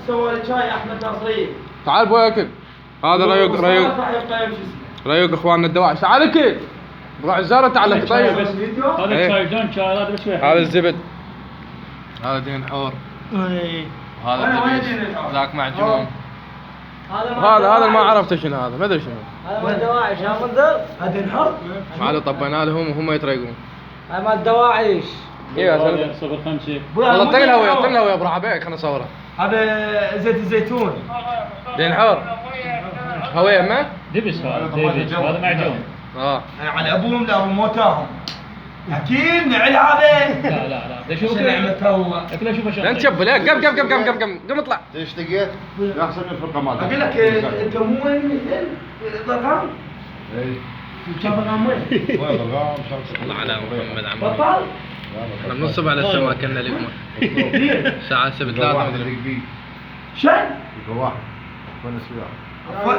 سوى لي شاي احمد ناصري. تعال بو اكل. هذا ريوق اخواننا الدواعش. تعال اكل. ابو عزاره تعال طيب. هذا شاي بدون شاي هذا بس واحد. هذا الزبد. هذا دين حور. اي. هذا ذاك معجون. هذا ما عرفت شنو هذا، ما ادري شنو. هذا مال الدواعش يا منذر. هذا الحر. تعالوا طبينا لهم وهم يتريقون. هذا مال الدواعش. ايوه صفر 5. والله اعطيني الهويه ابو رحبيك خلنا نصوره. هذا زيت الزيتون. دين حور. هويه ما؟ دبس هذا معجون. على ابوهم لابو موتاهم. اكيد نعل هذا. لا شوف نعمته هو. اكله شوف لا تشبل. قم اطلع. ليش لقيت؟ احسن من الفرقه مالك. اقول لك انت مو وين ضرغام؟ اي كان ضرغام وين؟ وين ضرغام؟ الله على محمد عمار. بطل؟ احنا من الصبح للسما اكلنا لقمه. الساعه 7:03 واحد اللي شن؟ واحد. وين السيارة؟ عفوا